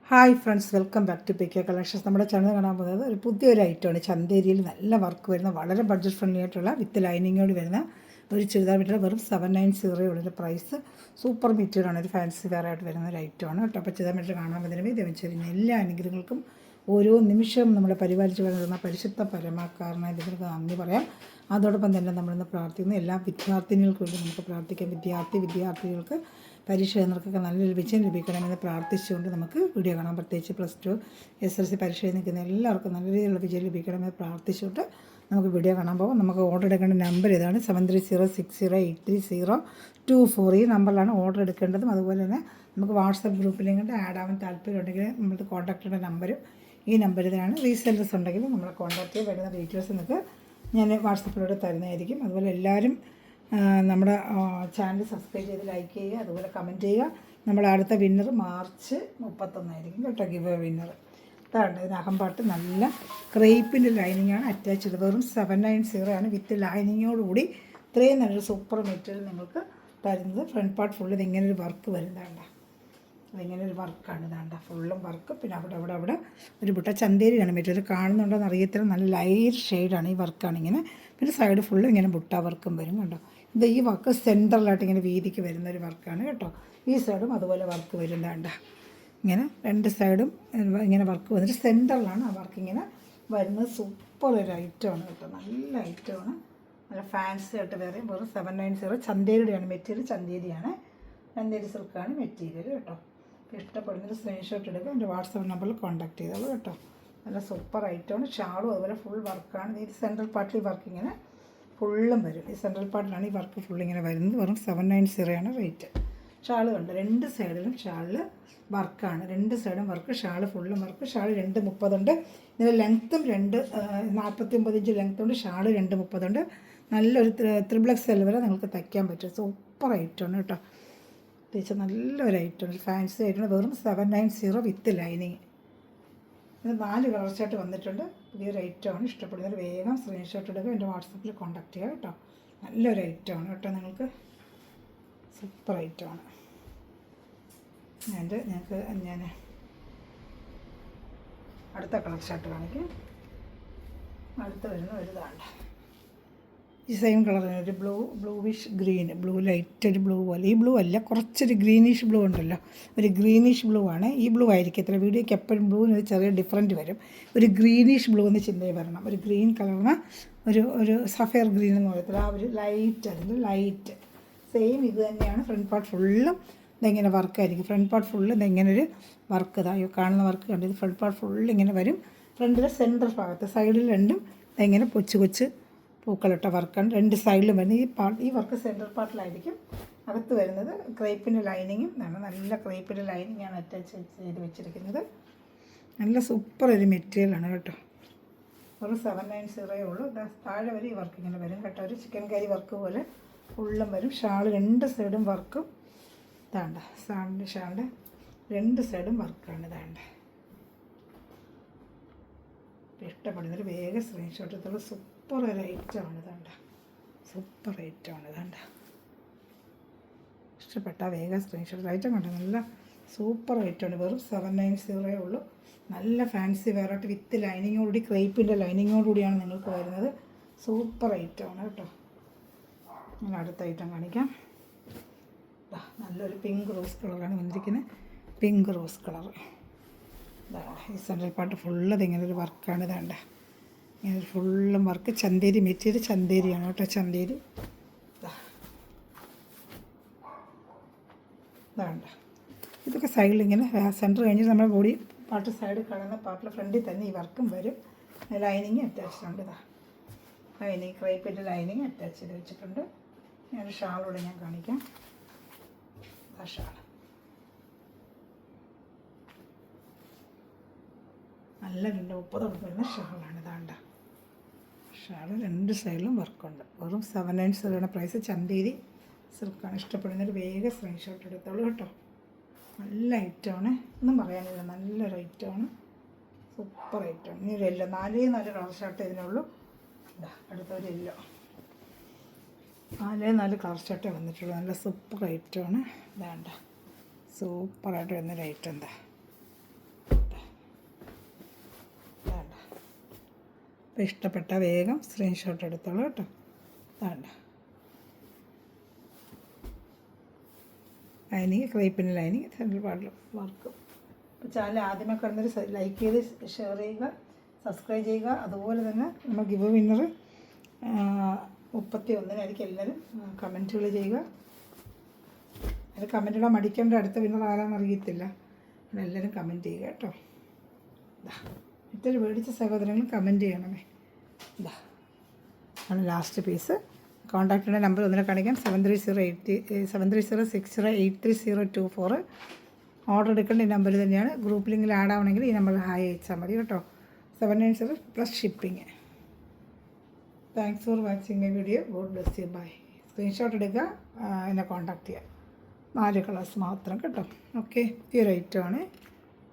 Hi friends, welcome back to P K collections. നമ്മുടെ channel കാണാൻ പോകുന്നത് ഒരു പുതിയൊരു ഐറ്റമാണ്. ചന്തേരിയിൽ നല്ല വർക്ക് വരുന്ന, വളരെ ബഡ്ജറ്റ് ഫ്രണ്ട്ലി ആയിട്ടുള്ള വിത്ത് ലൈനിങ്ങോട് വരുന്ന ഒരു ചുരിദാർ മെറ്റീരിയൽ. വെറും 790 ഉള്ളൊരു പ്രൈസ്. സൂപ്പർ മെറ്റീരിയലാണ്, ഒരു ഫാൻസി വെയർ ആയിട്ട് വരുന്ന ഒരു ഐറ്റമാണ് കേട്ടോ. അപ്പോൾ ചുരിദാർ മെറ്റീരിയൽ കാണാൻ പോകുന്നതിന് ദൈവം എല്ലാ അനുഗ്രഹങ്ങൾക്കും ഓരോ നിമിഷവും നമ്മളെ പരിപാലിച്ച് വരുന്ന പരിശുദ്ധ പരമാക്കാരനായ നിങ്ങൾക്ക് നന്ദി പറയാം. അതോടൊപ്പം തന്നെ നമ്മളിന്ന് പ്രാർത്ഥിക്കുന്ന എല്ലാ വിദ്യാർത്ഥിനികൾക്ക് വേണ്ടി നമുക്ക് പ്രാർത്ഥിക്കാം. വിദ്യാർത്ഥികൾക്ക് പരീക്ഷ എഴുതുന്നവർക്കൊക്കെ നല്ലൊരു വിജയം ലഭിക്കണമെന്ന് പ്രാർത്ഥിച്ചുകൊണ്ട് നമുക്ക് വീഡിയോ കാണാം. പ്രത്യേകിച്ച് +2 SSLC പരീക്ഷ നിൽക്കുന്ന എല്ലാവർക്കും നല്ല രീതിയിലുള്ള വിജയം ലഭിക്കണമെന്ന് പ്രാർത്ഥിച്ചുകൊണ്ട് നമുക്ക് വീഡിയോ കാണാൻ പോകും. നമുക്ക് ഓർഡർ എടുക്കേണ്ട നമ്പർ ഇതാണ്: 7306083024. ഈ നമ്പറിലാണ് ഓർഡർ എടുക്കേണ്ടതും. അതുപോലെ തന്നെ നമുക്ക് വാട്സപ്പ് ഗ്രൂപ്പിലേക്ക് ആഡ് ആവാൻ താല്പര്യമുണ്ടെങ്കിൽ നമ്മുടെ കോൺടാക്റ്റിൻ്റെ നമ്പരും ഈ നമ്പറിലാണ്. റീസെല്ലേഴ്സ് ഉണ്ടെങ്കിൽ നമ്മളെ കോൺടാക്ട് ചെയ്യാൻ വരുന്ന ഡീറ്റെയിൽസ് നിങ്ങൾക്ക് ഞാൻ വാട്സപ്പിലൂടെ തരുന്നതായിരിക്കും. അതുപോലെ എല്ലാവരും നമ്മുടെ ചാനൽ സബ്സ്ക്രൈബ് ചെയ്ത് ലൈക്ക് ചെയ്യുക, അതുപോലെ കമൻറ്റ് ചെയ്യുക. നമ്മുടെ അടുത്ത വിന്നർ മാർച്ച് 31 കേട്ടോ, ഗിവ് വിന്നർ. അതാണ് ഇതിന് അകമ്പാട്ട് നല്ല ക്രേപ്പിൻ്റെ ലൈനിങ്ങാണ് അറ്റാച്ച് ചെയ്തത്. വെറും 790 വിത്ത് ലൈനിങ്ങോടുകൂടി ഇത്രയും നല്ലൊരു സൂപ്പർ മെറ്റീരിയൽ നിങ്ങൾക്ക് തരുന്നത്. ഫ്രണ്ട് പാർട്ട് ഫുള്ള് ഇതിങ്ങനൊരു വർക്ക് വരുന്നതാണ്ട, അതിങ്ങനൊരു വർക്കാണ് ഇതാണ്ട, ഫുള്ളും വർക്ക്. പിന്നെ അവിടെ ഒരു ബുട്ട ചന്തേരിയാണ് മെറ്റീരിയൽ. കാണുന്നുണ്ടോയെന്ന് അറിയത്തില്ല, നല്ല ലൈറ്റ് ഷെയ്ഡാണ് ഈ വർക്കാണ് ഇങ്ങനെ. പിന്നെ സൈഡ് ഫുള്ളും ഇങ്ങനെ ബുട്ട വർക്കും വരും കേട്ടോ. ഇത് ഈ വർക്ക് സെൻറ്ററിലായിട്ട് ഇങ്ങനെ വീതിക്ക് വരുന്നൊരു വർക്കാണ് കേട്ടോ. ഈ സൈഡും അതുപോലെ വർക്ക് വരുന്നതാണ്ട, ഇങ്ങനെ രണ്ട് സൈഡും ഇങ്ങനെ വർക്ക് വന്നിട്ട് സെൻറ്ററിലാണ് ആ വർക്ക് ഇങ്ങനെ വരുന്നത്. സൂപ്പർ ഒരു ഐറ്റമാണ് കേട്ടോ, നല്ല ഐറ്റമാണ്, നല്ല ഫാൻസി ആയിട്ട് വേറെ. വെറും 790. ചന്തേരിയുടെയാണ് മെറ്റീരിയൽ, ചന്തേരി സിൽക്കാണ് മെറ്റീരിയൽ കേട്ടോ. ഇഷ്ടപ്പെടുന്നൊരു സ്ക്രീൻഷോട്ട് എടുക്കുക, എൻ്റെ വാട്സപ്പ് നമ്പറിൽ കോൺടാക്ട് ചെയ്തോളൂ കേട്ടോ. നല്ല സൂപ്പർ ഐറ്റമാണ്. ഷാളും അതുപോലെ ഫുൾ വർക്കാണ്. ഈ സെൻട്രൽ പാർട്ടിൽ വർക്ക് ഇങ്ങനെ ഫുള്ളും വരും. ഈ സെൻട്രൽ പാർട്ടിലാണ് ഈ വർക്ക് ഫുള്ളിങ്ങനെ വരുന്നത്. വെറും 790 റേറ്റ്. ഷാൾ കണ്ട് രണ്ട് സൈഡിലും ഷാളിൽ വർക്കാണ്, രണ്ട് സൈഡും വർക്ക്. ഷാൾ ഫുള്ളും വർക്ക്. ഷാൾ 230 ഇതിൻ്റെ ലെങ്ത്തും 49 ഇഞ്ച് ലെങ്ത്തുണ്ട്. ഷാൾ 230. നല്ലൊരു XXL വരെ നിങ്ങൾക്ക് തയ്ക്കാൻ പറ്റും. സൂപ്പർ ഐറ്റമാണ് കേട്ടോ. പ്രത്യേകിച്ച് നല്ലൊരു ഐറ്റമാണ്, ഫാൻസി ഐറ്റമാണ്. വെറും 790 വിത്ത് ലൈനിങ്. ഇത് 4 കളർ ചാർട്ട് വന്നിട്ടുണ്ട്. പുതിയൊരു ഐറ്റമാണ്. ഇഷ്ടപ്പെടുന്നവർ വേഗം സ്ക്രീൻഷോട്ട് എടുക്കുക, എൻ്റെ വാട്സപ്പിൽ കോൺടാക്ട് ചെയ്യുക കേട്ടോ. നല്ലൊരു ഐറ്റമാണ് കേട്ടോ, നിങ്ങൾക്ക് സൂപ്പർ ഐറ്റമാണ്. ഞാൻ അടുത്ത കളർ ചാർട്ട് കാണിക്കും. അടുത്ത വരുന്ന ഒരു ഇതാണ് ഈ സെയിം കളറിന് ഒരു ബ്ലൂവിഷ് ഗ്രീൻ, ലൈറ്റ് ഒരു ബ്ലൂ പോലെ. ഈ ബ്ലൂ അല്ല, കുറച്ചൊരു ഗ്രീനിഷ് ബ്ലൂ ഉണ്ടല്ലോ, ഒരു ഗ്രീനിഷ് ബ്ലൂ ആണ്. ഈ ബ്ലൂ ആയിരിക്കത്തില്ല, വീഡിയോയ്ക്ക് എപ്പോഴും ബ്ലൂവിന് ഒരു ചെറിയ ഡിഫറൻറ്റ് വരും. ഒരു ഗ്രീനിഷ് ബ്ലൂ എന്ന് ചിന്തയിൽ വരണം. ഒരു ഗ്രീൻ കളറിന് ഒരു സഫയർ ഗ്രീൻ എന്ന് പറയത്തില്ല, ആ ഒരു ലൈറ്റ്, അതിൻ്റെ ലൈറ്റ് സെയിം ഇത് തന്നെയാണ്. ഫ്രണ്ട് പാർട്ട് ഫുള്ളും ഇതെങ്ങനെ വർക്കായിരിക്കും. ഫ്രണ്ട് പാർട്ട് ഫുള്ള് ഇതെങ്ങനെ ഒരു വർക്ക്, ഇതായോ കാണുന്ന വർക്ക് കണ്ടത്. ഫ്രണ്ട് പാർട്ട് ഫുള്ള് ഇങ്ങനെ വരും. ഫ്രണ്ടിലെ സെൻറ്റർ ഭാഗത്ത് സൈഡിൽ രണ്ടും ഇതെങ്ങനെ കൊച്ചു പൂക്കളിട്ട വർക്കാണ്. രണ്ട് സൈഡിലും വരുന്നത്. ഈ വർക്ക് സെൻറ്റർ പാർട്ടിലായിരിക്കും. അകത്ത് വരുന്നത് ക്രേപ്പിൻ്റെ ലൈനിങ്ങും ആണ്. നല്ല ക്രേപ്പിൻ്റെ ലൈനിങ്ങാണ് അറ്റാച്ച് ചെയ്ത് വെച്ചിരിക്കുന്നത്. നല്ല സൂപ്പർ ഒരു മെറ്റീരിയലാണ് കേട്ടോ. ഒരു 790 ഉള്ളൂ. താഴെ വരെ ഈ വർക്ക് ഇങ്ങനെ വരും കേട്ടോ. ഒരു ചിക്കൻ കറി വർക്ക് പോലെ ഫുള്ളും വരും. ഷാൾ രണ്ട് സൈഡും വർക്കും. ഇതാണ്ട ഷാളിൻ്റെ രണ്ട് സൈഡും വർക്കാണ്. ഇതാണ്ട, ഇഷ്ടപ്പെടുന്നൊരു വേഗം സ്ക്രീൻഷോട്ട് എടുത്തുള്ള സൂപ്പർ ഒരു ഐറ്റമാണ്. ഇതാണ്ട, സൂപ്പർ ഐറ്റമാണ്. ഇതാണ്ട, ഇഷ്ടപ്പെട്ട വേഗം സ്ക്രീൻഷോട്ട്. ഐറ്റം കണ്ടോ, നല്ല സൂപ്പർ ഐറ്റമാണ്. വെറും 790 ഉള്ളൂ. നല്ല ഫാൻസി വെയറായിട്ട് വിത്ത് ലൈനിങ്ങോടുകൂടി, ക്രേപ്പിൻ്റെ ലൈനിങ്ങോടുകൂടിയാണ് നിങ്ങൾക്ക് വരുന്നത്. സൂപ്പർ ഐറ്റമാണ് കേട്ടോ. ഞാൻ അടുത്ത ഐറ്റം കാണിക്കാം. നല്ലൊരു പിങ്ക് റോസ് കളറാണ് വന്നിരിക്കുന്നത്. Pink rose colour. ഇതാണ് ഈ സെൻട്രൽ പാർട്ട് ഫുള്ള് ഇതിങ്ങനെ ഒരു വർക്കാണ്. ഇതാണ്ട, ഇങ്ങനെ ഫുള്ളും വർക്ക്. ചന്തേരി മെറ്റീരിയൽ ചന്തേരിയാണ് കേട്ടോ, ചന്തേരി. ഇതാണ്ട, ഇതൊക്കെ സൈഡിൽ ഇങ്ങനെ സെൻറ്റർ കഴിഞ്ഞിട്ട് നമ്മുടെ ബോഡി പാർട്ട് സൈഡ് കാണുന്ന പാർട്ടിൽ ഫ്രണ്ടിൽ തന്നെ ഈ വർക്കും വരും. ലൈനിങ് അറ്റാച്ച്ഡ് ഉണ്ട്. ഇതാ ലൈനിങ്, ക്രേപ്പിൻ്റെ ലൈനിങ് അറ്റാച്ച് ചെയ്ത് വെച്ചിട്ടുണ്ട്. ഞാൻ ഷാളോടെ ഞാൻ കാണിക്കാം. ആ ഷാൾ നല്ല 230 വരുന്ന ഷാളാണ്. ഇതാണ്ട, ഷാൾ രണ്ട് സൈഡിലും വർക്കുണ്ട്. വെറും 790 പ്രൈസ്. ചന്തേരി സിൽക്കാണ്. ഇഷ്ടപ്പെടുന്നൊരു വേഗം സ്ക്രീൻഷോട്ട് എടുത്തോളൂ കേട്ടോ. നല്ല ഐറ്റമാണ്, ഒന്നും പറയാനില്ല, നല്ലൊരു ഐറ്റമാണ്, സൂപ്പർ ഐറ്റമാണ്. ഇനി ഒരു യെല്ലോ, 4 കളർ ഷർട്ട് ഇതിനുള്ളൂ. അടുത്തൊരു യെല്ലോ, 4 കളർ ഷർട്ടേ വന്നിട്ടുള്ളൂ. നല്ല സൂപ്പർ ഐറ്റമാണ്. ഇതാണ്ട, സൂപ്പറായിട്ട് വരുന്നൊരു ഐറ്റം. എന്താ അപ്പോൾ ഇഷ്ടപ്പെട്ട വേഗം സ്ക്രീൻഷോട്ട് എടുത്തോളൂ കേട്ടോ. വേണ്ട ലൈനിങ്, ക്രേപ്പിൻ്റെ ലൈനിങ്, സെൻട്രൽ പാർട്ടിൽ വർക്ക്. അപ്പോൾ ചാനൽ ആദ്യമേ കിടന്നൊരു ലൈക്ക് ചെയ്ത് ഷെയർ ചെയ്യുക, സബ്സ്ക്രൈബ് ചെയ്യുക. അതുപോലെ തന്നെ നമ്മൾ ഗിവ് വിന്നർ 31-നായിരിക്കും. എല്ലാവരും കമൻറ്റുകൾ ചെയ്യുക. അത് കമൻറ്റുകൾ മടിക്കേണ്ട, അടുത്ത വിന്നർ ആരാണെന്ന് അറിയത്തില്ല. എല്ലാവരും കമൻറ്റ് ചെയ്യുക കേട്ടോ. മറ്റൊരു മേടിച്ച സഹോദരങ്ങൾ കമൻറ്റ് ചെയ്യണമേ. ഇതാ ആണ് ലാസ്റ്റ് പീസ്. കോൺടാക്റ്റിൻ്റെ നമ്പർ ഒന്നിനെ കാണിക്കാം. 7306083024. ഓർഡർ എടുക്കേണ്ട ഈ നമ്പർ തന്നെയാണ്. ഗ്രൂപ്പ് ലിങ്കിൽ ആഡ് ആവണമെങ്കിൽ ഈ നമ്പറിൽ ഹായ് അയച്ചാൽ മതി കേട്ടോ. 790 plus shipping. Thanks for watching my video. God bless you. Bye. Screenshot എടുക്കുക, എന്നെ കോൺടാക്റ്റ് ചെയ്യുക. 4 കളേഴ്സ് മാത്രം കേട്ടോ. ഓക്കെ, ഈ റേറ്റുമാണ്.